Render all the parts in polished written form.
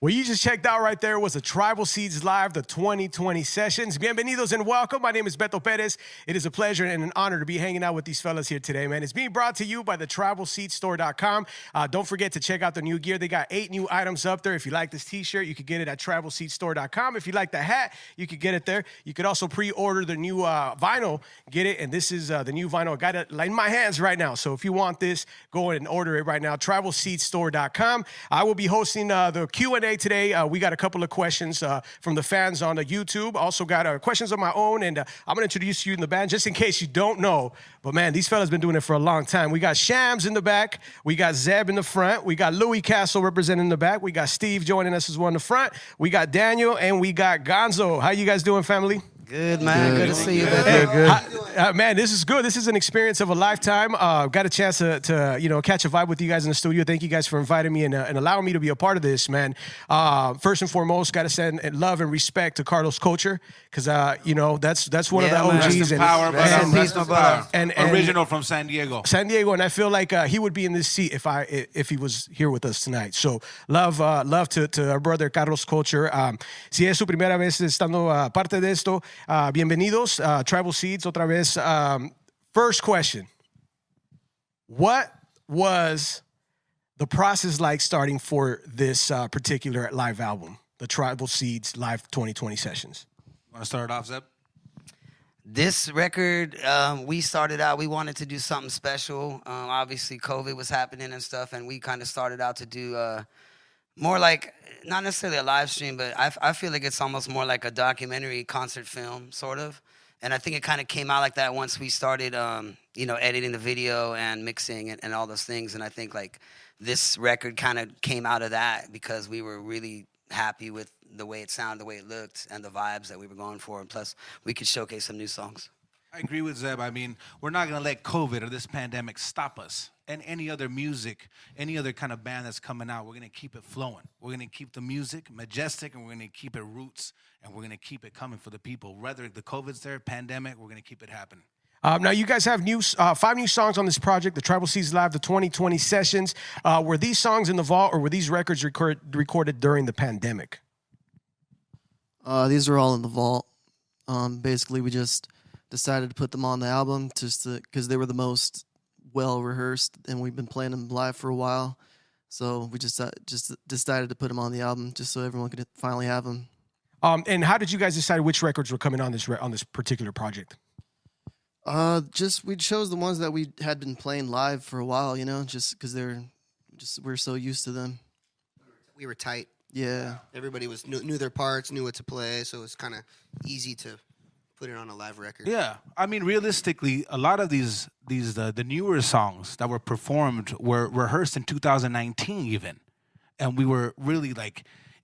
What you just checked out right there was a Tribal Seeds Live, the 2020 sessions. Bienvenidos and welcome. My name is Beto Perez. It is a pleasure and an honor to be hanging out with these fellas here today, man. It's being brought to you by the TribalSeedStore.com. Don't forget to check out the new gear. They got 8 new items up there. If you like this t-shirt, you could get it at TribalSeedStore.com. If you like the hat, you could get it there. You could also pre-order the new vinyl. Get it, and this is the new vinyl. I got it in my hands right now. So if you want this, go ahead and order it right now. TribalSeedStore.com. I will be hosting the Q&A today. We got a couple of questions from the fans on the YouTube. Also got questions of my own, and I'm going to introduce you in the band just in case you don't know. But, man, these fellas been doing it for a long time. We got Shams in the back. We got Zeb in the front. We got Louis Castle representing the back. We got Steve joining us as well in the front. We got Daniel, and we got Gonzo. How you guys doing, family? Good, man. Good to see you. Good. Man, this is good. This is an experience of a lifetime. Got a chance to catch a vibe with you guys in the studio. Thank you guys for inviting me and allowing me to be a part of this, man. First and foremost, got to send love and respect to Carlos Culture because that's one of the OGs. And original from San Diego. And I feel like he would be in this seat if he was here with us tonight. So love to our brother Carlos Culture. Si es su primera vez estando parte de esto. Bienvenidos, Tribal Seeds, otra vez. First question. What was the process like starting for this particular live album, the Tribal Seeds Live 2020 Sessions? Want to start off, Zeb? This record, we started out, we wanted to do something special. Obviously, COVID was happening and stuff, and we kind of started out to do more like, not necessarily a live stream, but I feel like it's almost more like a documentary concert film, sort of. And I think it kind of came out like that once we started, editing the video and mixing and all those things. And I think like this record kind of came out of that because we were really happy with the way it sounded, the way it looked, and the vibes that we were going for. And plus, we could showcase some new songs. I agree with Zeb. I mean, we're not going to let COVID or this pandemic stop us. And any other music, any other kind of band that's coming out, we're going to keep it flowing. We're going to keep the music majestic, and we're going to keep it roots, and we're going to keep it coming for the people. Whether the COVID's there, pandemic, we're going to keep it happening. Now, you guys have 5 new songs on this project, the Tribal Seeds Live, the 2020 Sessions. Were these songs in the vault, or were these records recorded during the pandemic? These are all in the vault. Basically, we just decided to put them on the album just because they were the most well-rehearsed, and we've been playing them live for a while. So we just decided to put them on the album just so everyone could finally have them. And how did you guys decide which records were coming on this particular project? We chose the ones that we had been playing live for a while, just because we're so used to them. We were tight. Yeah. Everybody knew their parts, knew what to play, so it was kind of easy to put it on a live record. Yeah, I mean, realistically, a lot of the newer songs that were performed were rehearsed in 2019 even, and we were really like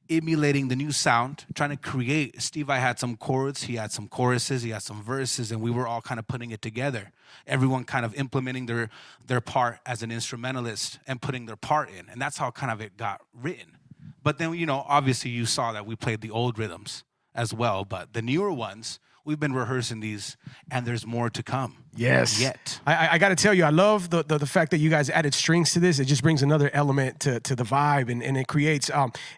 emulating the new sound, trying to create. Steve I had some chords, he had some choruses, he had some verses, and we were all kind of putting it together. Everyone kind of implementing their part as an instrumentalist and putting their part in, and that's how kind of it got written. But then, obviously you saw that we played the old rhythms as well, but the newer ones, we've been rehearsing these, and there's more to come. Yes. Yet. I got to tell you, I love the fact that you guys added strings to this. It just brings another element to the vibe, and it creates,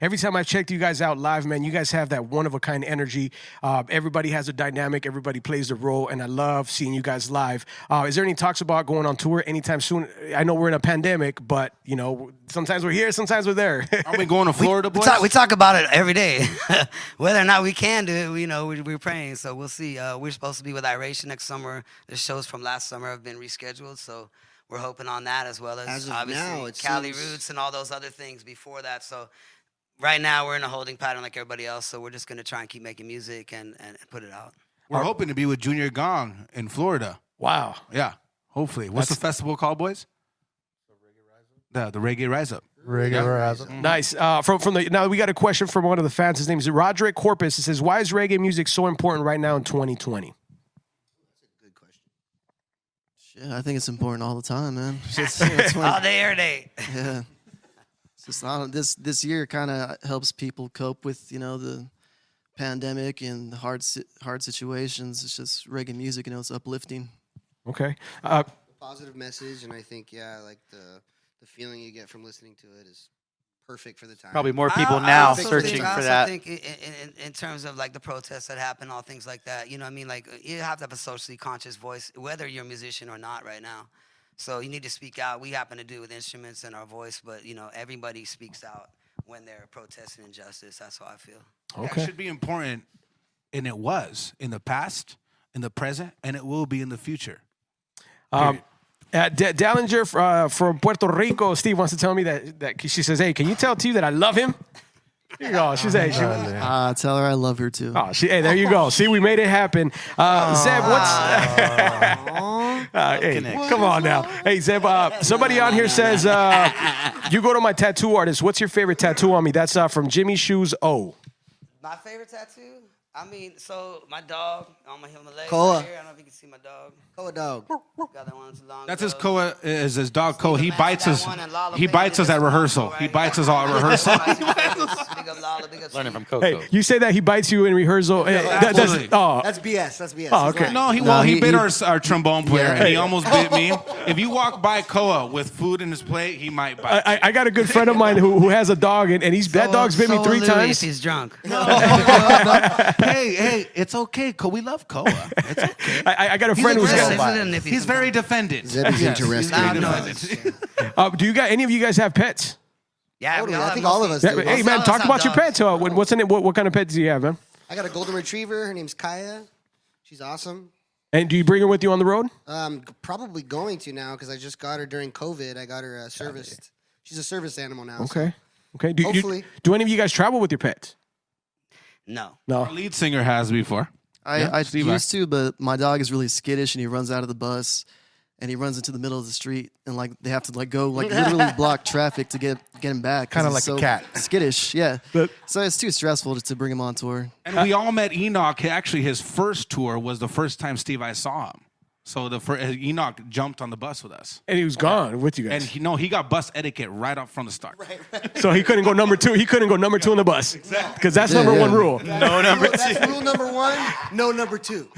every time I've checked you guys out live, man, you guys have that one-of-a-kind energy. Everybody has a dynamic. Everybody plays a role, and I love seeing you guys live. Is there any talks about going on tour anytime soon? I know we're in a pandemic, but, sometimes we're here, sometimes we're there. Are we going to Florida, boys? We talk about it every day. Whether or not we can do it, we're praying, so we'll see. We're supposed to be with Iration next summer. The shows from last summer have been rescheduled, so we're hoping on that as well as obviously now, Cali Roots and all those other things before that. So right now we're in a holding pattern like everybody else, so we're just going to try and keep making music and put it out. We're hoping to be with Junior Gong in Florida. Wow. Yeah, hopefully. What's the festival called, boys? The Reggae Rise Up. Nice. Now we got a question from one of the fans. His name is Roderick Corpus. It says, "Why is reggae music so important right now in 2020?" Shit, I think it's important all the time, man. All day, every day. Yeah. It's just this year kind of helps people cope with the pandemic and the hard situations. It's just reggae music, it's uplifting. Okay. Positive message, and I think like the feeling you get from listening to it is perfect for the time. Probably more people I now also searching think, I for also that. think in terms of like the protests that happen, all things like that, you know what I mean? Like you have to have a socially conscious voice, whether you're a musician or not right now. So you need to speak out. We happen to do it with instruments and our voice, but you know, everybody speaks out when they're protesting injustice. That's how I feel. Yeah, Okay. it should be important, and it was in the past, in the present, and it will be in the future. Dallinger from Puerto Rico, Steve wants to tell me that she says, "Hey, can you tell T that I love him?" Here you go. She's hey, Tell her I love her too. hey, there you go. See, we made it happen. Zeb, what's? Hey, come on now. Hey, Zeb. Somebody on here says you go to my tattoo artist. What's your favorite tattoo on me? That's from Jimmy Shoes O. My favorite tattoo? I mean, so my dog on my leg Koa. right here. I don't know if you can see my dog. Koa dog. Got that one too long. That's his ago. Koa, is his dog Koa. He Match bites that us. one, and Lala He Baby bites us did at this rehersal. right He here. bites us all at rehearsal. Big up Lala, big up Learning Steve. from Coco. Hey, you say that he bites you in rehearsal. absolutely. That's BS. That's BS. Oh, He's okay. lying. No, he No, won't. He he- bit he- our trombone player, Yeah. and he almost bit me. If you walk by Koa with food in his plate, he might bite. I got a good friend of mine who has a dog, and that dog's bit me So 3 Louis times. If he's drunk. Hey, it's okay. We love Koa. It's okay. I got a friend who's aggressive. got. He's a little nippy He's very sometimes. defended. Zebby's Yes, into he's rescue. very Nah, defended. Do you got any of you guys have pets? Yeah, Totally. we I think all of us Yeah, do. hey Most man, of talk us about have your dogs. pets. What's in it? What kind of pets do you have, man? I got a golden retriever. Her name's Kaya. She's awesome. And do you bring her with you on the road? Probably going to now because I just got her during COVID. I got her serviced. She's a service animal now. so- Okay. Okay. Hopefully. Do any of you guys travel with your pets? No. No. Our lead singer has before. I Steve, used to, but my dog is really skittish and he runs out of the bus and he runs into the middle of the street and like they have to like go like literally block traffic to get him back. 'cause Kinda he's like a so cat. Skittish, yeah. But- So it's too stressful to bring him on tour. And we all met Enoch. Actually, his first tour was the first time Steve I saw him. So Enoch jumped on the bus with us. And he was gone with you And guys. he got bus etiquette right up from the start. So he couldn't go number 2. He couldn't go number 2 in the bus. Exactly. Because that's number 1 rule. No number two. That's rule number 1. No number 2.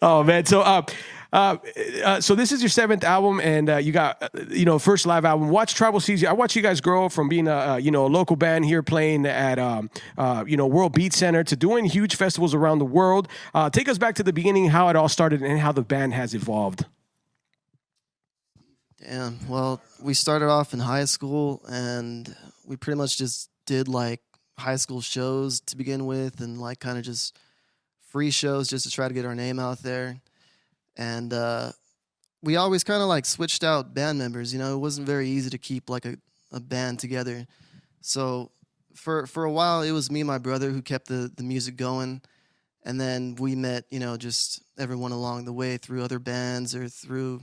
Oh man. So this is your 7th album, and you got first live album. Watch Tribal Seeds. I watch you guys grow from being a local band here playing at World Beat Center to doing huge festivals around the world. Take us back to the beginning, how it all started, and how the band has evolved. Damn. Well, we started off in high school and we pretty much just did like high school shows to begin with and like kind of just free shows just to try to get our name out there. And we always kind of like switched out band members. It wasn't very easy to keep like a band together. So for a while, it was me and my brother who kept the music going. And then we met, just everyone along the way through other bands or through,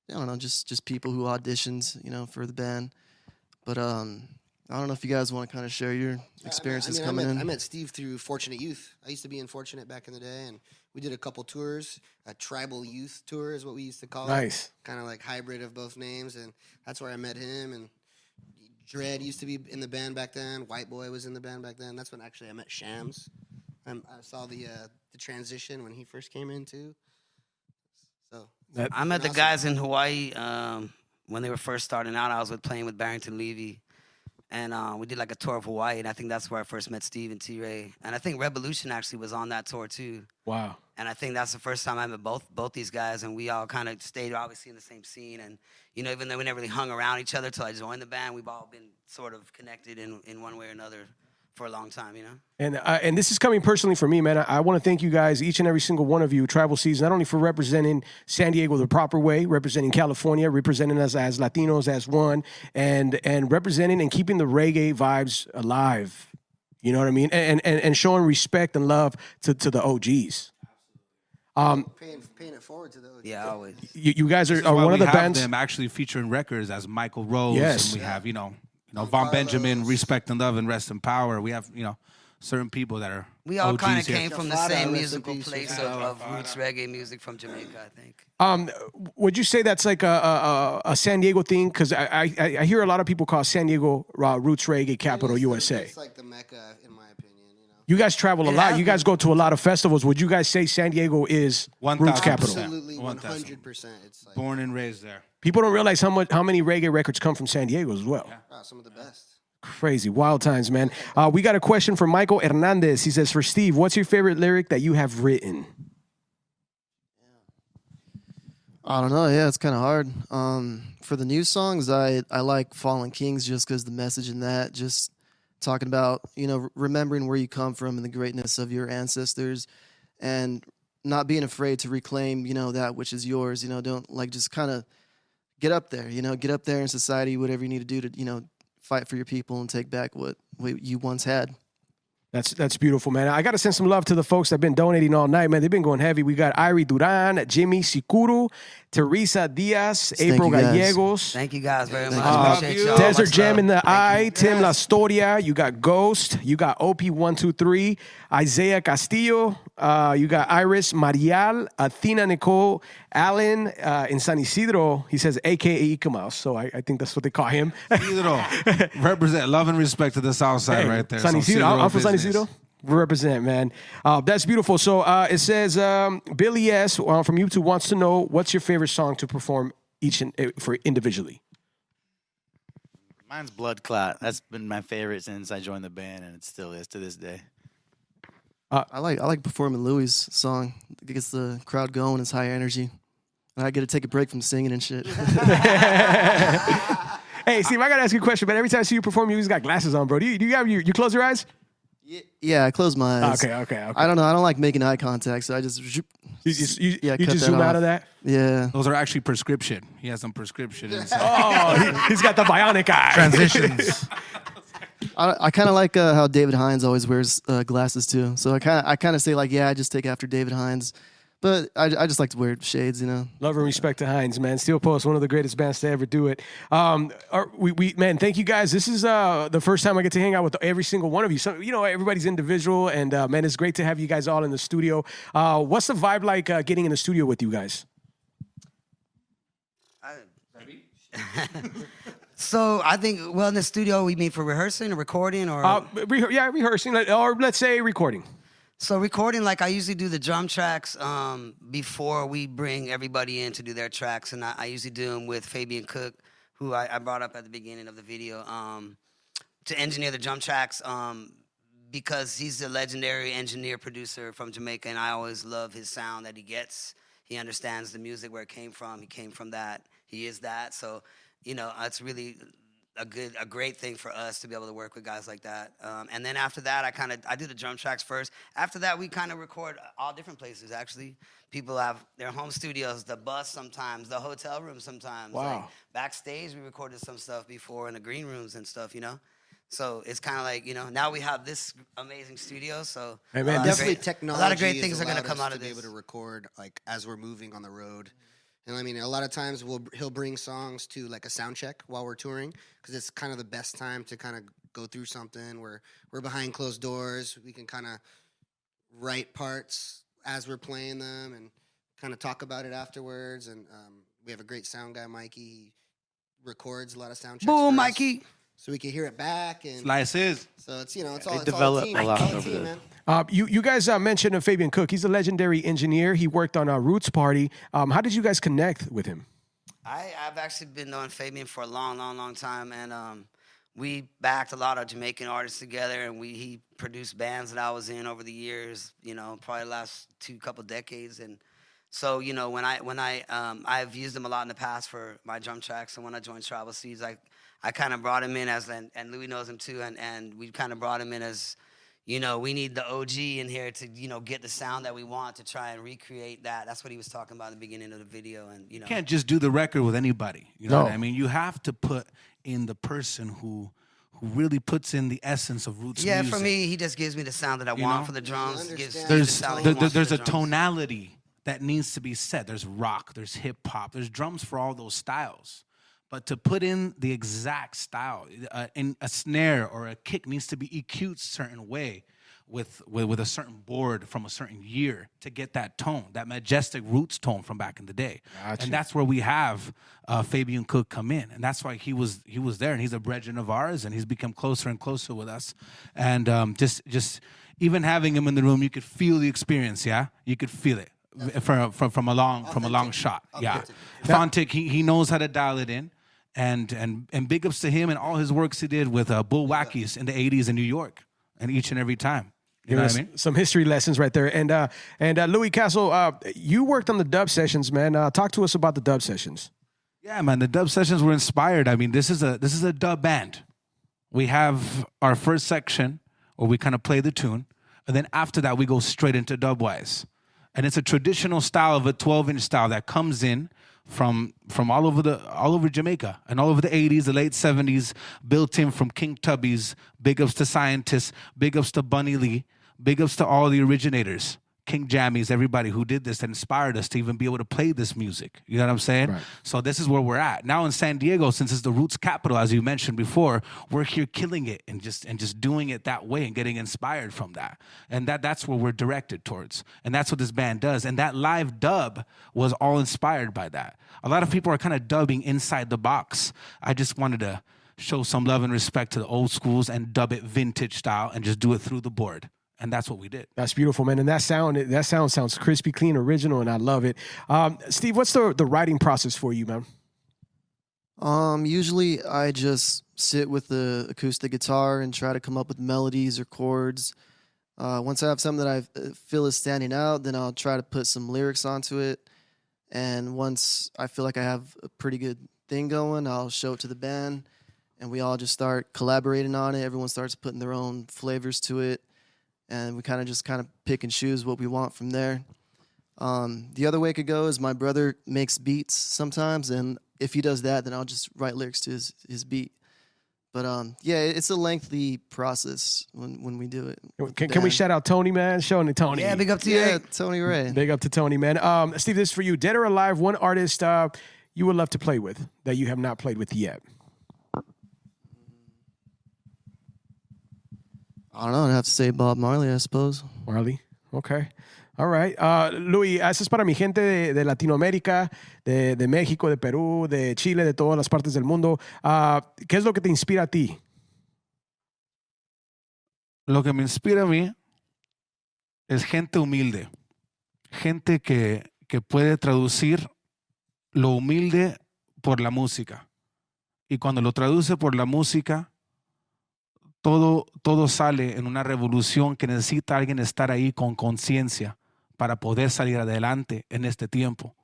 I don't know, just people who auditioned, for the band. But I don't know if you guys want to kind of share your experiences coming in. I met Steve through Fortunate Youth. I used to be in Fortunate back in the day, and we did a couple tours. A tribal youth tour is what we used to call it. Nice. Kind of like hybrid of both names, and that's where I met him. And Dread used to be in the band back then. White Boy was in the band back then. That's when actually I met Shams. I saw the transition when he first came in too. So I met the awesome. guys in Hawaii when they were first starting out. I was playing with Barrington Levy, and we did like a tour of Hawaii, and I think that's where I first met Steve and T-Ray. And I think Revolution actually was on that tour too. Wow. And I think that's the first time I met both these guys, and we all kind of stayed obviously in the same scene. And even though we never really hung around each other till I joined the band, we've all been sort of connected in one way or another for a long time. And this is coming personally for me, man. I want to thank you guys, each and every single one of you, Tribal Seeds, not only for representing San Diego the proper way, representing California, representing us as Latinos as one, and representing and keeping the reggae vibes alive. You know what I mean? And showing respect and love to the OGs. paying it forward to those. Yeah, always. You guys This is are why one of we the have bands. them actually featuring records as Michael Rose, Yes. and we have Von Benjamin, Carlos. Respect and Love and Rest in Power. We have certain people that are We all kind of OGs here. came from the Jafada, same rest in musical peace, place of roots reggae music from Jamaica, I think. Would you say that's like a San Diego thing? Because I hear a lot of people call San Diego roots reggae capital USA. It's like the Mecca, in my opinion. You guys travel a It lot. has You guys go to a lot of festivals. Would you guys say San Diego is 1,000%. roots capital? Absolutely, 1,000. 100%. It's like Born and raised there. People don't realize how many reggae records come from San Diego as well. wow, some of the best. Crazy, wild times, man. We got a question from Michael Hernandez. He says, for Steve, what's your favorite lyric that you have written? I don't know. Yeah, it's kind of hard. For the new songs, I like Fallen Kings just because the message in that, just talking about, remembering where you come from and the greatness of your ancestors and not being afraid to reclaim, that which is yours. Don't just kind of get up there, get up there in society, whatever you need to do to, fight for your people and take back what you once had. That's beautiful, man. I got to send some love to the folks that have been donating all night, man. They've been going heavy. We got Irie Duran, Jimmy Sikuru, Teresa Diaz, Thank April you, guys. Gallegos, Thank you guys very much. Love Appreciate you. y'all. Desert Much Jam love. in the Thank Eye, you. Tim La Storia, you got Ghost, you got OP123, Isaiah Castillo, you got Iris Marial, Athena Nicole, Alan in San Isidro. He says AKA Ikamouse, so I think that's what they call him. Represent love and respect to the South Side Hey, right there. San Some Isidro. I'm from San business. Isidro. Represent, man. That's beautiful. So it says Billy S from YouTube wants to know what's your favorite song to perform for individually. Mine's Blood Clot. That's been my favorite since I joined the band, and it still is to this day. I like performing Louis' song. It gets the crowd going. It's high energy. And I get to take a break from singing and shit. Hey, Steve, I gotta ask you a question, but every time I see you perform, you always got glasses on, bro. Do you have you close your eyes? Yeah, I close my eyes. Okay. I don't know. I don't like making eye contact, so I just You just cut just that zoom out off. of that. yeah. Those are actually prescription. He has some prescription inside. Oh, he's got the bionic eye. Transitions. I kind of like how David Hines always wears glasses too. So I kind of say like, yeah, I just take after David Hines, but I just like to wear shades, Love and respect to Hines, man. Steel Post, one of the greatest bands to ever do it. Man, thank you guys. This is the first time I get to hang out with every single one of you. So, everybody's individual, and man, it's great to have you guys all in the studio. What's the vibe like getting in the studio with you guys? So I think, in the studio, we meet for rehearsing or recording or... Rehearsing, or let's say recording. So recording, I usually do the drum tracks before we bring everybody in to do their tracks, and I usually do them with Fabian Cook, who I brought up at the beginning of the video, to engineer the drum tracks because he's a legendary engineer producer from Jamaica, and I always love his sound that he gets. He understands the music, where it came from. He came from that. He is that. So, it's really a great thing for us to be able to work with guys like that. And then after that, I do the drum tracks first. After that, we kind of record all different places, actually. People have their home studios, the bus sometimes, the hotel room sometimes. Wow. Backstage, we recorded some stuff before in the green rooms and stuff, So it's kind of now we have this amazing studio. So Hey, man, Definitely a technology. lot of great has things are going to allowed come us out of to this. be able to record as we're moving on the road. And I mean, a lot of times he'll bring songs to a sound check while we're touring because it's kind of the best time to kind of go through something where we're behind closed doors. We can kind of write parts as we're playing them and kind of talk about it afterwards. And we have a great sound guy, Mikey. He records a lot of sound checks. for Boom, us, Mikey. so we can hear it back. And Slices. so it's it's all They it's all develop a team. a lot It's all over team, there. man. You guys mentioned Fabian Cook. He's a legendary engineer. He worked on Roots Party. How did you guys connect with him? I've actually been knowing Fabian for a long, long, long time, and we backed a lot of Jamaican artists together, and he produced bands that I was in over the years. Probably the last couple decades, and so when I've used him a lot in the past for my drum tracks, and when I joined Tribal Seeds, I kind of brought him in and Louis knows him too, and we kind of brought him in as. We need the OG in here to, get the sound that we want to try and recreate that. That's what he was talking about in the beginning of the video. And, You can't just do the record with anybody. You know No. what I mean? You have to put in the person who really puts in the essence of roots yeah, music. for me, he just gives me the sound that I You want know? for the drums. You Gives understand. the There's sound he there, wants for there's the a drums. tonality that needs to be set. There's rock, there's hip hop, there's drums for all those styles. But to put in the exact style, in a snare or a kick needs to be EQ'd a certain way with a certain board from a certain year to get that tone, that majestic roots tone from back in the day. Gotcha. And that's where we have Fabian Cook come in. And that's why he was there, and he's a brethren of ours, and he's become closer and closer with us. And just even having him in the room, you could feel the experience. Yeah, you could feel it from a long shot. Yeah, Fontic, he knows how to dial it in, and big ups to him and all his works he did with Bull Wackies in the '80s in New York, and each and every time. You know what I mean? Some history lessons right there. And Louis Castle, you worked on the dub sessions, man. Talk to us about the dub sessions. Yeah, man, the dub sessions were inspired. I mean, this is a dub band. We have our first section where we kind of play the tune, and then after that we go straight into Dubwise. And it's a traditional style of a 12-inch style that comes in from all over Jamaica and all over the 80s, the late 70s, built in from King Tubby's, big ups to Scientists, big ups to Bunny Lee, big ups to all the originators, King Jammies, everybody who did this that inspired us to even be able to play this music. You know what I'm saying? Right. So this is where we're at. Now in San Diego, since it's the roots capital, as you mentioned before, we're here killing it and just doing it that way and getting inspired from that. And that's where we're directed towards. And that's what this band does. And that live dub was all inspired by that. A lot of people are kind of dubbing inside the box. I just wanted to show some love and respect to the old schools and dub it vintage style and just do it through the board. And that's what we did. That's beautiful, man. And that sound sounds crispy, clean, original, and I love it. Steve, what's the writing process for you, man? Usually I just sit with the acoustic guitar and try to come up with melodies or chords. Once I have something that I feel is standing out, then I'll try to put some lyrics onto it. And once I feel like I have a pretty good thing going, I'll show it to the band, and we all just start collaborating on it. Everyone starts putting their own flavors to it. And we kind of pick and choose what we want from there. The other way it could go is my brother makes beats sometimes, and if he does that, then I'll just write lyrics to his beat. But yeah, it's a lengthy process when we do it. Can we shout out Tony, man? Showing it, Tony. Yeah, big up to you. Yeah, Tony Ray. Big up to Tony, man. Steve, this is for you. Dead or alive, one artist you would love to play with that you have not played with yet? I don't know. I'd have to say Bob Marley, I suppose. Marley. Okay. All right. Louis, eso es para mi gente de Latinoamérica, de México, de Perú, de Chile, de todas las partes del mundo. ¿Qué es lo que te inspira a ti? Lo que me inspira a mí es gente humilde. Gente que puede traducir lo humilde por la música. Y cuando lo traduce por la música, todo sale en una revolución que necesita alguien estar ahí con conciencia para poder salir adelante en este tiempo.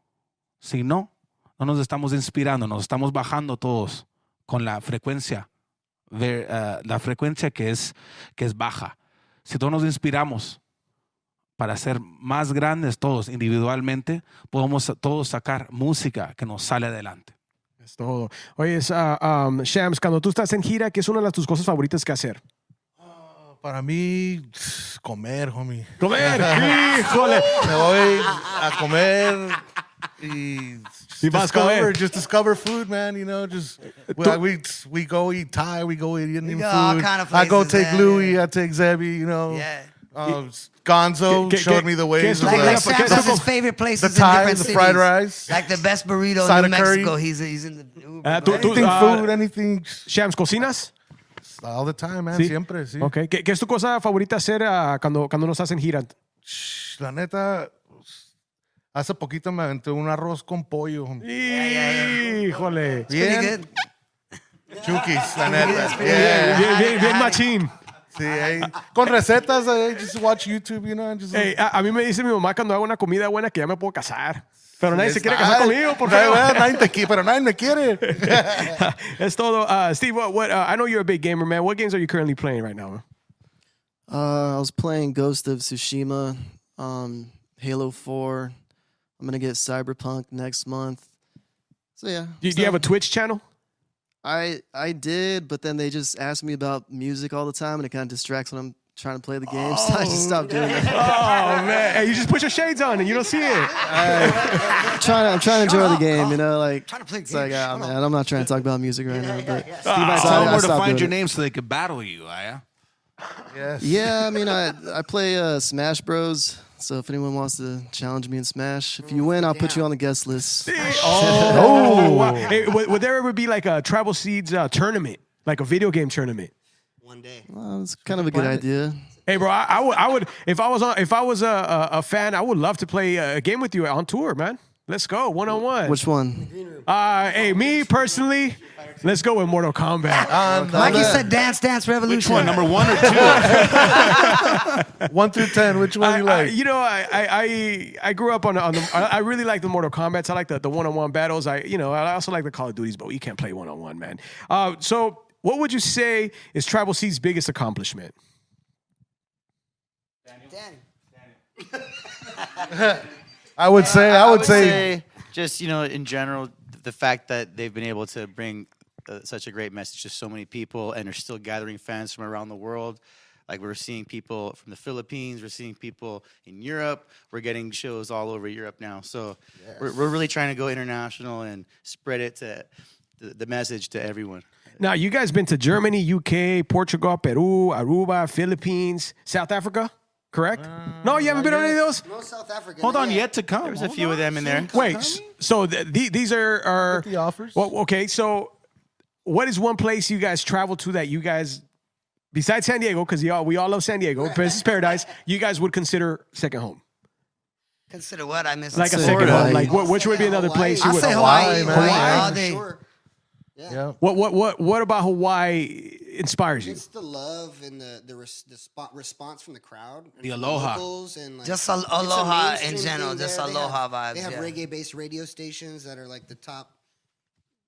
Si no nos estamos inspirando, nos estamos bajando todos con la frecuencia que es baja. Si todos nos inspiramos para ser más grandes todos individualmente, podemos todos sacar música que nos sale adelante. Es todo. Oye, Shams, cuando tú estás en gira, ¿qué es una de tus cosas favoritas que hacer? Para mí, comer, homie. ¡Comer! ¡Híjole! Me voy a comer y just discover food, man. You know, we go eat Thai, we go eat Indian food. All kind of I go places, take Louis, I take Zebby, you know. Yeah. Gonzo showed me the ways of Like Shams has his favorite places the Thai, in different the cities. fried rice. Like the best burrito Side in New of curry. Mexico. He's in the Uber. Anything food, anything. Shams, ¿cocinas? All the time, man. ¿Sí? Siempre, sí. Okay. ¿Qué es tu cosa favorita hacer cuando no estás en gira? La neta, hace poquito me aventé un arroz con pollo. Híjole. Bien. Chukis, la neta. Bien machín. Sí, con recetas, just watch YouTube, you know. And just, a mí me dice mi mamá cuando hago una comida buena que ya me puedo casar. Pero nadie se quiere casar conmigo, por favor. Pero nadie me quiere. Es todo. Steve, I know you're a big gamer, man. What games are you currently playing right now? I was playing Ghost of Tsushima, Halo 4. I'm going to get Cyberpunk next month. So, yeah. Do you have a Twitch channel? I did, but then they just asked me about music all the time, and it kind of distracts when I'm trying to play the game, so I just stopped doing that. Oh, man. Hey, you just put your shades on and you don't see it. I'm trying to enjoy the game, you know, like, Trying to play it's like, games. man, I'm not trying to talk about music right now, but Tell them where to find your doing name so they could battle you, Aya. Yes. Yeah, I mean, I play Smash Bros. So if anyone wants to challenge me in Smash, if you win, I'll put you on the guest list. Oh, wow. Hey, would there ever be like a Tribal Seeds tournament, like a video game tournament? One day. Well, it's kind of a good idea. Hey, bro, I would if I was a fan, I would love to play a game with you on tour, man. Let's go 1-on-1. Which one? Hey, me personally, let's go with Mortal Kombat. Mikey said Dance Dance Which Revolution. one? Number 1 or 2? 1 through 10. Which one you like? I grew up on the. I really like the Mortal Kombat. I like the 1-on-1 battles. I also like the Call of Duties, but you can't play 1-on-1, man. So what would you say is Tribal Seed's biggest accomplishment? I would say just in general, the fact that they've been able to bring such a great message to so many people, and are still gathering fans from around the world. Like, we're seeing people from the Philippines, we're seeing people in Europe, we're getting shows all over Europe now. So we're really trying to go international and spread it to the message to everyone. Now, you guys been to Germany, UK, Portugal, Peru, Aruba, Philippines, South Africa, correct? No, you haven't been on any of those? No South Africa. Hold not on, yet. yet to come. There's a few of them in there. Wait, so these are the offers. Well, okay, so what is one place you guys travel to that you guys, besides San Diego, because we all love San Diego, this is paradise, you guys would consider second home? Consider what? I missed. Like a say second Hawaii. home. Like which would be another place you I'll would? say Hawaii. man. Hawaii all for day. sure. Yeah. What about Hawaii inspires you? It's the love and the response from the crowd. And The from aloha. locals and like, Just it's a aloha mainstream in general, thing just there. aloha vibes, They have yeah. reggae-based radio stations that are like the top.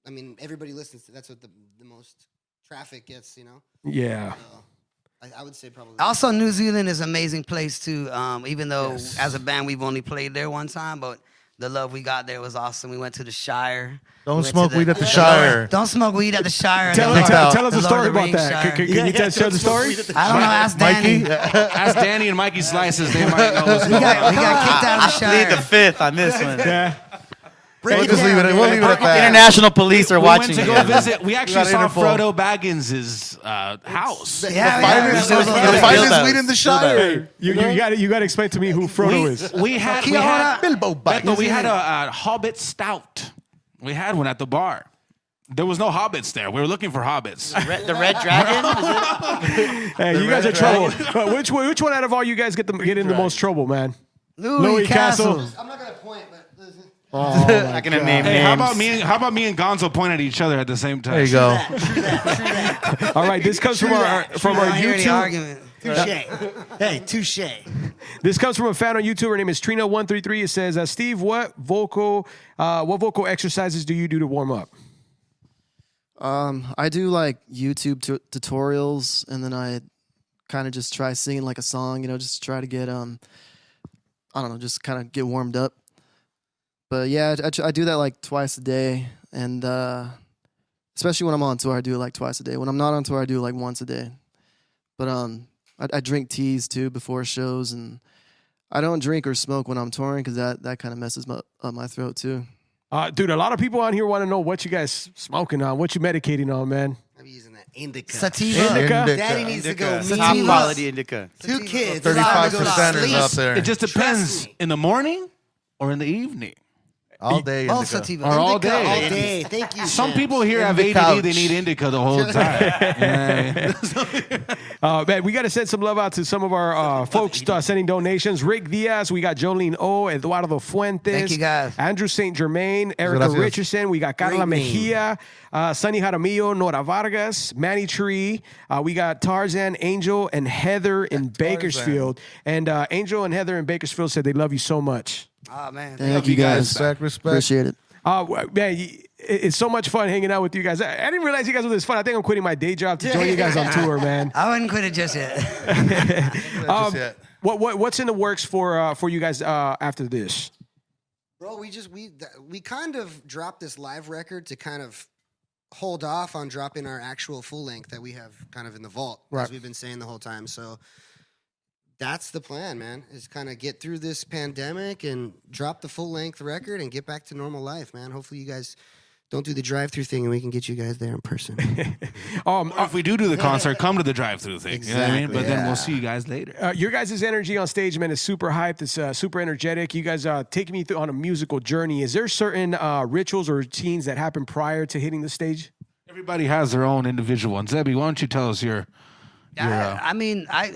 I mean, everybody listens to. That's what the most traffic gets. Yeah. So, I would say probably. Also, New Zealand is an amazing place too. Even though as a band we've only played there one time, but the love we got there was awesome. We went to the Shire. Don't We went smoke to weed at the Shire. Don't smoke weed at the Shire. Tell The us Lord- a the story Lord of the about Rings that. Shire. Can you share the story? I don't know. Ask Danny. Mikey. Ask Danny and Mikey Slices. They might know. We got kicked out of the Plead the Shire. fifth on this one. Yeah. We'll just leave it. We'll leave it at that. International police are We watching. went to go you. visit. We actually got saw Interpol. Frodo Baggins' house. Yeah, Finest, yeah. the Fieldhouse. finest weed in the Shire. You got to explain to me who Frodo is. We had Bilbo Beto, Baggins. we had a Hobbit stout. We had one at the bar. There was no hobbits there. We were looking for hobbits. The Red Dragon? Hey, you guys are trouble. Which one out of all you guys get in the most trouble, man? Louis Castle. I'm not gonna point, but. Not gonna name Hey, names. how about me and Gonzo point at each other at the same time? There you go. All right, this comes from our I don't hear any YouTube. argument. Touche. Hey, touche. This comes from a fan on YouTube. Her name is Trina133. It says, Steve, what vocal exercises do you do to warm up? I do like YouTube tutorials, and then I kind of just try singing like a song, just try to get I don't know, just kind of get warmed up. But yeah, I do that like twice a day, and especially when I'm on tour, I do it like twice a day. When I'm not on tour, I do it like once a day. But I drink teas too before shows, and I don't drink or smoke when I'm touring because that kind of messes up my throat too. Dude, a lot of people on here want to know what you guys smoking on, what you medicating on, man. I'm using that indica. Sativa. Indica? Daddy needs to go. Indica. meet Top us. quality indica. 2 kids. 35%ers out there. It just depends Trust me. in the morning or in the evening. All day. All indica. sativa. Or all Indica day. all day. Thank you. Some Shams. people here have the ADD. couch. They need indica the whole time. Man, we got to send some love out to some of our folks sending donations. Rick Diaz, we got Jolene O, Eduardo Fuentes. Thank you, guys. Andrew St. Germain, Erica Gracias. Richardson. We got Carla Great name. Mejia, Sunny Jaramillo, Nora Vargas, Manny Tree. We got Tarzan, Angel, and Heather in Bakersfield. And Angel and Heather in Bakersfield said they love you so much. Oh man. Thank you guys. Respect. Appreciate it. Man, it's so much fun hanging out with you guys. I didn't realize you guys were this fun. I think I'm quitting my day job to join you guys on tour, man. I wouldn't quit it just yet. Just yet. What's in the works for you guys after this? Bro, we kind of dropped this live record to kind of hold off on dropping our actual full length that we have kind of in the vault, Right. as we've been saying the whole time. So that's the plan, man, is kind of get through this pandemic and drop the full length record and get back to normal life, man. Hopefully you guys don't do the drive-through thing and we can get you guys there in person. If we do the concert, come to the drive-through thing. You know what I mean? Exactly, But then we'll see you guys later. Your guys' energy on stage, man, is super hyped. It's super energetic. You guys take me through on a musical journey. Is there certain rituals or routines that happen prior to hitting the stage? Everybody has their own individual one. Zebby, why don't you tell us your I mean, I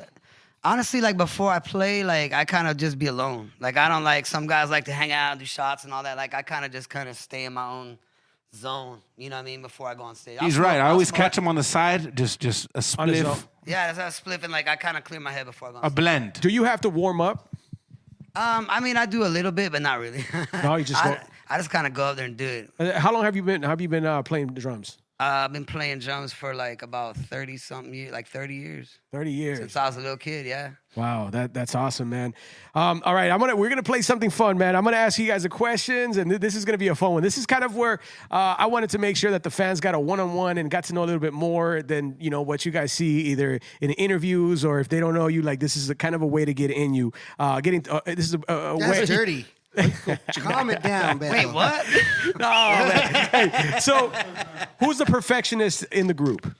Honestly, like before I play, like I kind of just be alone. Like I don't like some guys like to hang out and do shots and all that. Like I kind of stay in my own zone. You know what I mean? Before I go on stage. He's right. I always catch him on the side, just a On his own. spliff, Yeah, that's a spliff and like I kind of clear my head before I go on a stage. blend. Do you have to warm up? I mean, I do a little bit, but not really. No, you just go. I just kind of go up there and do it. How long have you been playing the drums? I've been playing drums for like about 30-something years, like 30 years. 30 years. Since I was a little kid, yeah. Wow, that's awesome, man. All right, we're gonna play something fun, man. I'm gonna ask you guys the questions, and this is gonna be a fun one. This is kind of where I wanted to make sure that the fans got a one-on-one and got to know a little bit more than what you guys see either in interviews or if they don't know you. Like this is a kind of a way to get in you. This is a way. That's dirty. Calm it down, Beto. Wait, what? No, man. Hey, so who's the perfectionist in the group?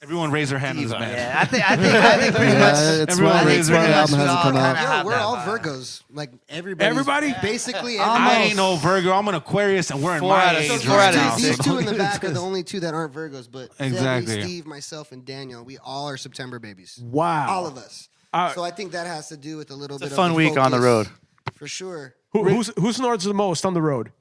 Everyone raise their hand in this band. Yeah, I think pretty much. It's Everyone why raise the their hand. album hasn't all come kinda out. have Yo, we're that all vibe. Virgos. Like everybody. Everybody? Basically, Almost. I ain't no Virgo. I'm an Aquarius, and we're in Four my out of- age four right out of now. These so- two in the back are the only two that aren't Virgos, but Exactly. Zebby, Steve, myself, and Daniel, we all are September babies. Wow. All of us. Uh, So I think that has to do with a little bit It's a of fun the week on the focus. road. For sure. Who snores the most on the road?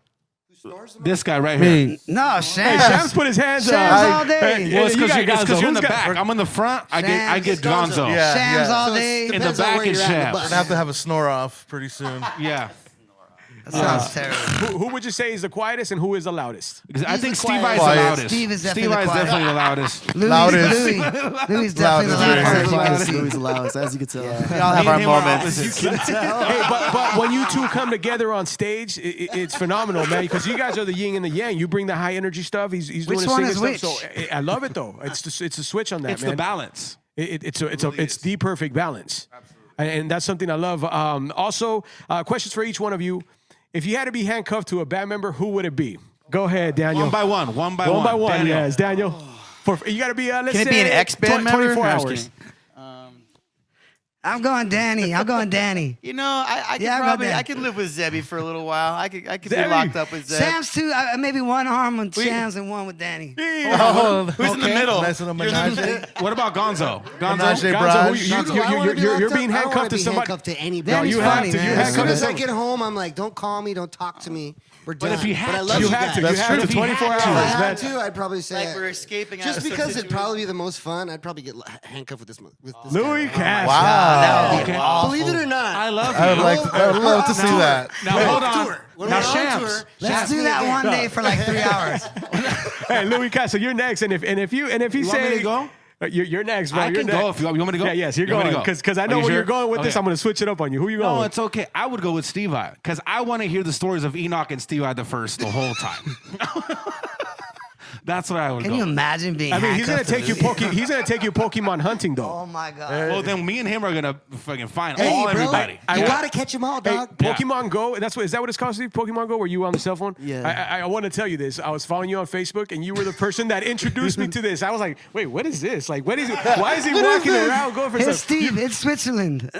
Who snores the most? This guy right here. No, Hey, Shams. Shams put his hands Shams up. all day. Hey, Well, it's you because got Gonzo. you're in Who's the got- back. I'm in the front. I get Shams. Gonzo. Yeah. Shams all So it day. In the depends on back where is you're at in the Shams. bus. Gonna have to have a snore off pretty soon. Yeah. That sounds terrible. Who would you say is the quietest and who is the loudest? Because I He's think the Steve I is the quietest. loudest. Steve is definitely Steve I is the quietest. definitely the loudest. Loudest. Louis definitely the Loudest. loudest. Louis, Louis the loudest, as you can tell. We all Me have and our him are moments. opposites. Hey, but when you two come together on stage, it's phenomenal, man. Because you guys are the yin and the yang. You bring the high energy stuff. He's doing Which the one singing is stuff. which? So I love it though. It's a switch on that, It's man. the balance. It's the perfect balance. Absolutely. And that's something I love. Also, questions for each one of you. If you had to be handcuffed to a band member, who would it be? Go ahead, Daniel. One by one. One by One by one, Daniel. yes, Daniel. You got to be, let's Can it say, be an ex-band member? 24 I'm just hours. kidding. I'm going Danny. You know, I could Yeah, I got probably that. I could live with Zebby for a little while. I could be Zebby? locked up with Zeb. Shams too. Maybe one arm with Shams and one with Danny. Oh, Who's in the middle? Nice little menage. What about Gonzo? Menage Gonzo? a Gonzo, brunch. who Do I wanna be you're locked being up? I don't wanna handcuffed to be somebody. handcuffed to anybody. No, Danny's you have funny, to. You man. have As to. soon as I get home, I'm like, don't call me, don't talk to me. We're done. if you had I to, love You you have to. guys. You have to. If you 24 had hours. to. If I had man. to, I'd probably say Like we're escaping out just of some because it'd situation. probably be the most fun. I'd probably get handcuffed with this Louis guy. Cash. Wow. Okay. Believe it or not, I love you. I would love to see that. Now hold on. When Now we're on Shams. tour, Let's do that one day for like 3 hours. Hey, Louis Cash. So you're next, and if he You want me say to go? You're next, bro. I You're can next. go if you want me to go. Yeah, yes, you're You want me going to go? because I Are know you where you're sure? going with this. Okay. I'm going to switch it up on you. Who you going No, with? it's okay. I would go with Steve I because I want to hear the stories of Enoch and Steve I the first the whole time. That's what I would Can go. you imagine being I mean, he's gonna handcuffed take to you Louis? He's gonna take you Pokemon hunting though. Oh my God. Well, then me and him are gonna fucking find Hey, all bro, everybody. you Yeah. gotta catch them all, Hey, dog. Pokemon Go. Is that what it's called, Steve? Pokemon Go. Were you on the cell phone? Yeah. I want to tell you this. I was following you on Facebook, and you were the person that introduced me to this. I was like, wait, what is this? Like, what is it? Why is he walking around going for Hey, stuff? Steve, it's Switzerland.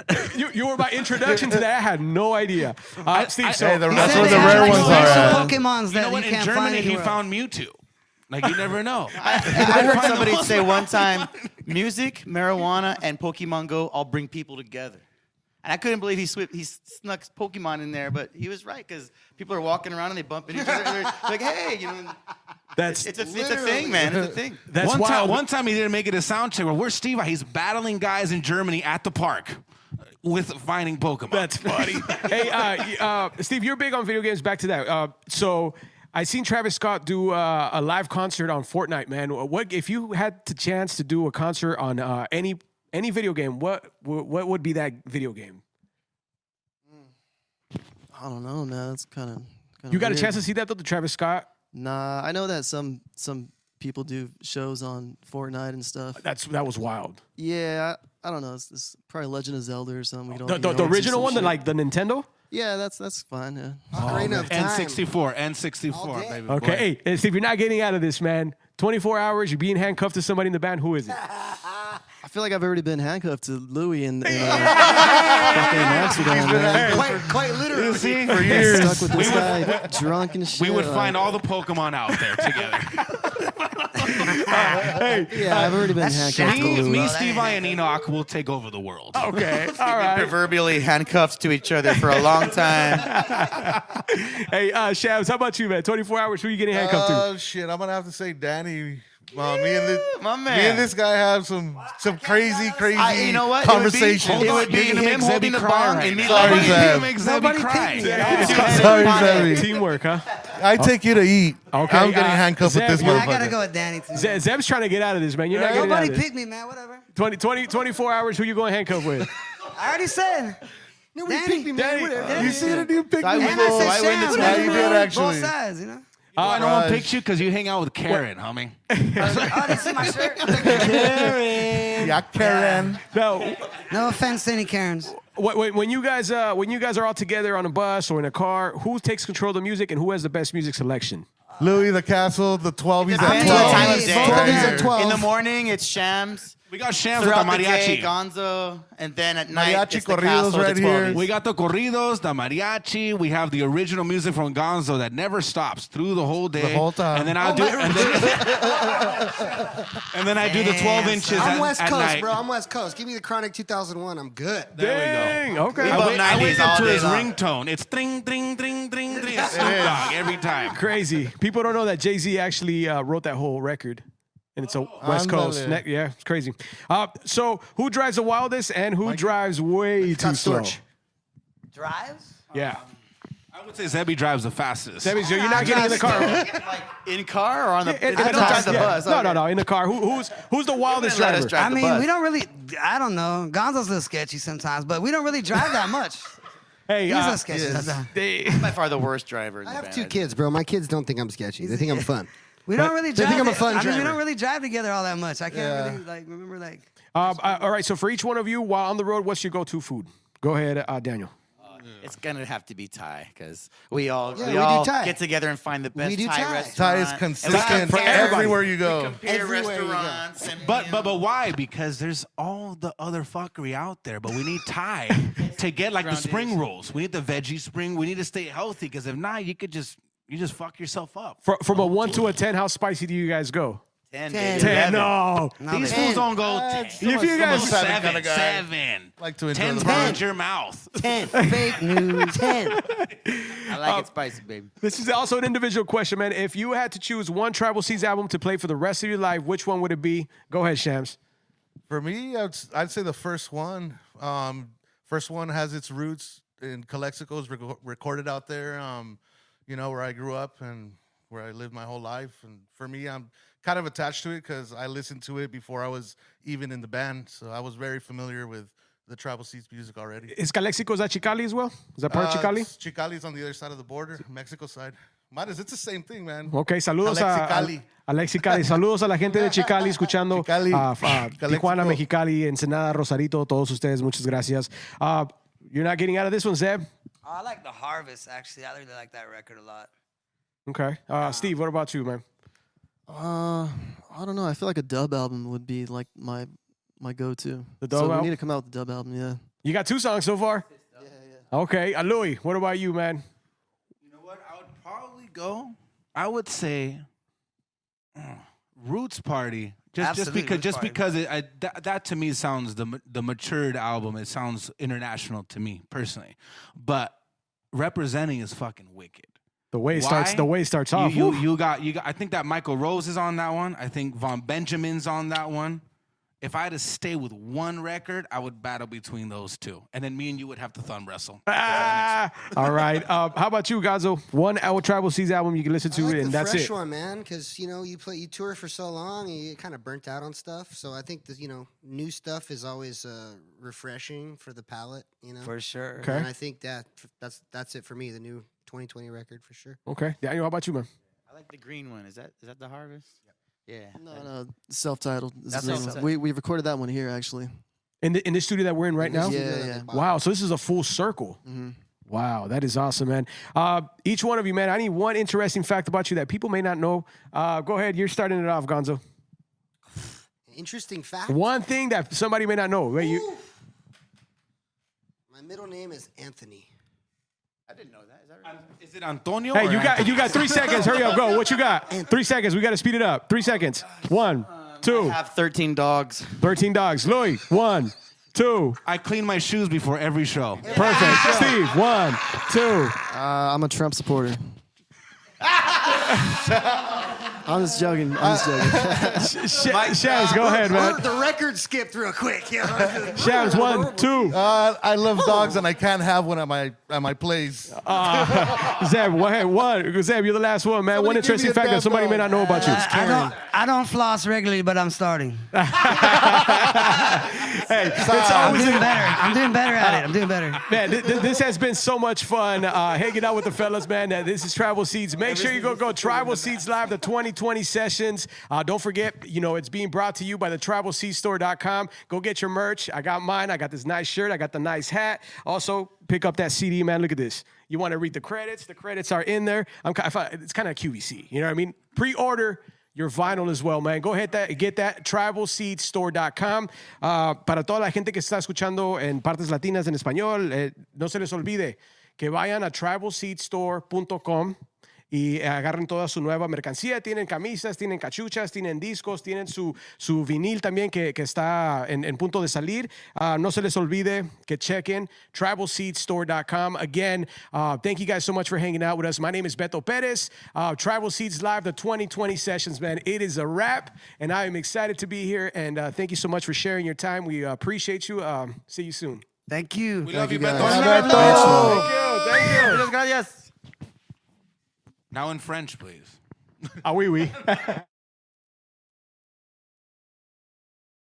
You were my introduction to that. I had no idea. Steve, so Hey, He that's said where they the have, rare like, ones special are at. Pokemons You that know what? you In can't find Germany, he anywhere. found Mewtwo. Like you never know. I heard somebody say one time, music, marijuana, and Pokemon Go all bring people together. And I couldn't believe he snuck Pokemon in there, but he was right because people are walking around and they bump into each other. And they're like, hey, you know, that's it's a thing, man. It's a thing. that's one wild. time he didn't make it a sound check. Well, where's Steve? He's battling guys in Germany at the park with finding Pokemon. That's funny. Hey, Steve, you're big on video games. Back to that. So I seen Travis Scott do a live concert on Fortnite, man. What if you had the chance to do a concert on any video game? What would be that video game? I don't know, man. It's kind of. You got a chance to see that though, the Travis Scott? Nah, I know that some people do shows on Fortnite and stuff. That was wild. Yeah, I don't know. It's probably Legend of Zelda or something. We don't, The original one, the Nintendo. Yeah, that's fine. Yeah. Ocarina of Time. N64, All day. baby. Okay, boy. hey, and Steve, you're not getting out of this, man. 24 hours, you're being handcuffed to somebody in the band. Who is it? I feel like I've already been handcuffed to Louis in fucking Amsterdam, man. Quite literally. For years. Stuck with this guy, drunk and shit. We would like- find all the Pokemon out there together. Yeah, I've already been handcuffed to Me, Louis. Steve Vai, and Enoch will take over the world. Okay, all right. Proverbially handcuffed to each other for a long time. Hey, Shabs, how about you, man? 24 hours. Who you getting handcuffed to? Oh shit! I'm gonna have to say Danny. Me and my man. me and this guy have some crazy you know what? conversations. It would be You're gonna him make holding Zebby the cry bong right and me now. Sorry, loving Zeb. it. You make Zebby Nobody cry. picked me. Sorry, Zebby. Teamwork, huh? I take you to eat. Okay, I'm getting handcuffed with Zeb, this you- I gotta motherfucker. go with Danny too. Zeb's trying to get out of this, man. You're not getting out Nobody of this. picked me, man. Whatever. 24 hours. Who you going handcuffed with? I already said. Nobody Danny. picked me, man. Danny. Whatever. You see it? You picked I me. win And I this- said I win Shams, this Yeah, man. you did actually. Both sides, you know. Why no one Right. picks you? Because you hang out with Karen, homie. Oh, they see my shirt. Yeah, Karen. No. No offense to any Karens. When you guys are all together on a bus or in a car, who takes control of the music and who has the best music selection? Louis the Castle, the 12. He's Depends at on 12. the time of Both day. of these Right are 12. In the morning, it's Shams. We got Shams with the Throughout the day, mariachi. Gonzo. And then at night, Mariachi it's the corridos Castle with right the here. 12s. We got the corridos, the mariachi. We have the original music from Gonzo that never stops through the whole day. The whole time. And then I'll do and then I do the 12 inches I'm at, West at Coast, night. bro. I'm West Coast. Give me the Chronic 2001. I'm good. Dang. Okay. I Love wake 90s up all to day his long. ringtone. It's ding, ding, ding, ding, ding. It's Snoop Dogg every time. Crazy. People don't know that Jay-Z actually wrote that whole record. And it's a West Coast. Ándale. Yeah, it's crazy. So who drives the wildest and who drives way too Scott slow? Storch. Drives? Yeah. I would say Zebby drives the fastest. That means you're not getting in the car. In car or on the? In I the don't car. drive the Yeah. bus. No, okay. no, in the car. Who's the wildest Let us driver? drive I the mean, bus. we don't really, I don't know. Gonzo's a little sketchy sometimes, but we don't really drive that much. Hey, He's a sketchy sometimes. By far the worst driver. In I the have band. 2 kids, bro. My kids don't think I'm sketchy. They think I'm fun. We don't really They drive. think I'm a fun I mean, we driver. don't really drive together all that much. I can't Yeah. really like remember like. all right. So for each one of you, while on the road, what's your go-to food? Go ahead, Daniel. It's gonna have to be Thai because we all we do Thai. get together and find the best do Thai Thai. restaurant. Thai is And we consistent compare- everywhere you go. compare Everywhere you go. restaurants. And, But why? Because there's all the other fuckery out there. But we need Thai to get like the spring rolls. We need the veggie spring. We need to stay healthy. Because if not, you just fuck yourself up. From a 1 to a 10, how spicy do you guys go? 10, 10. baby, 10. 11. No. These fools don't go. If you guys, seven kind of guy. Seven. Like to enjoy 10's the burns moment. your mouth. 10. Fake news. 10. I like it spicy, baby. this is also an individual question, man. If you had to choose one Tribal Seeds album to play for the rest of your life, which one would it be? Go ahead, Shams. For me, I'd say the first one. First one has its roots in Calexico's recorded out there. Where I grew up and where I lived my whole life. And for me, I'm kind of attached to it because I listened to it before I was even in the band. So I was very familiar with the Tribal Seeds music already. Is Calexico's at Chicali as well? Is that part of Chicali? Chicali's on the other side of the border, Mexico side. It's the same thing, man. Ok, saludos Alexicali. Alexicali. Saludos a la gente de Chicali escuchando Chicali. a Tijuana, Calexico. Mexicali, Ensenada, Rosarito, todos ustedes, muchas gracias. You're not getting out of this one, Zeb? Oh, I like the Harvest actually. I really like that record a lot. Okay. Steve, what about you, man? I don't know. I feel like a dub album would be like my go-to. The dub so album? we need to come out with the dub album. Yeah. You got 2 songs so far? Yeah. Okay. Louis, what about you, man? You know what? I would probably go. I would say Roots Party. Just Absolutely, because Roots Party. that to me sounds the matured album. It sounds international to me personally, but Representing is fucking wicked. The way it Why? starts off. You got. I think that Michael Rose is on that one. I think Von Benjamin's on that one. If I had to stay with one record, I would battle between those 2, and then me and you would have to thumb wrestle. All right. How about you, Gonzo? One Tribal Seeds album you can listen to, I like and the that's fresh it. one, man, because you tour for so long, and you get kind of burnt out on stuff. So I think that new stuff is always refreshing for the palate. For sure. Okay. And I think that's it for me. The new 2020 record for sure. Okay. Daniel, how about you, man? I like the green one. Is that the Harvest? Yeah. No, self-titled. is That's the green self-titled. one. We recorded that one here actually. In the studio that we're in right now? Yeah. Wow. So this is a full circle. Wow, that is awesome, man. Each one of you, man, I need one interesting fact about you that people may not know. Go ahead. You're starting it off, Gonzo. Interesting fact. One thing that somebody may not know. Wait, My middle name is Anthony. I didn't know that. Is that right? Is it Antonio? Hey, or you got 3 seconds. Hurry up, go. What you got? 3 seconds. We got to speed it up. 3 seconds. 1, 2, I have 13 dogs. 13 dogs. Louis, 1, 2. I clean my shoes before every show. Perfect. Steve, 1, 2. I'm a Trump supporter. I'm just joking. Shams, go ahead, man. The record skipped real quick. Yeah. Shams, 1, 2. I love dogs, and I can't have one at my place. Zeb, one. Zeb, you're the last one, man. Somebody One give interesting me a fact that damn somebody may dog. not know about you. I don't floss regularly, but I'm starting. Hey, it's I'm always doing better. I'm doing better at it. I'm doing better. Man, this has been so much fun hanging out with the fellas, man. This is Tribal Seeds. Make sure you go Tribal Seeds Live, the 2020 sessions. Don't forget, it's being brought to you by the TribalSeedStore.com. Go get your merch. I got mine. I got this nice shirt. I got the nice hat. Also, pick up that CD, man. Look at this. You want to read the credits? The credits are in there. It's kind of QVC. You know what I mean? Pre-order your vinyl as well, man. Go ahead, get that, TribalSeedStore.com. Para toda la gente que está escuchando en partes latinas en español, no se les olvide que vayan a TribalSeedStore.com y agarren toda su nueva mercancía. Tienen camisas, tienen cachuchas, tienen discos, tienen su vinil también que está en punto de salir. No se les olvide que chequen TribalSeedStore.com. Again, thank you guys so much for hanging out with us. My name is Beto Perez. Tribal Seeds Live, the 2020 sessions, man. It is a wrap, and I am excited to be here. And thank you so much for sharing your time. We appreciate you. See you soon. Thank you. We love you, guys. Beto. Thank you. Muchas gracias. Now in French, please. Ah, oui, oui.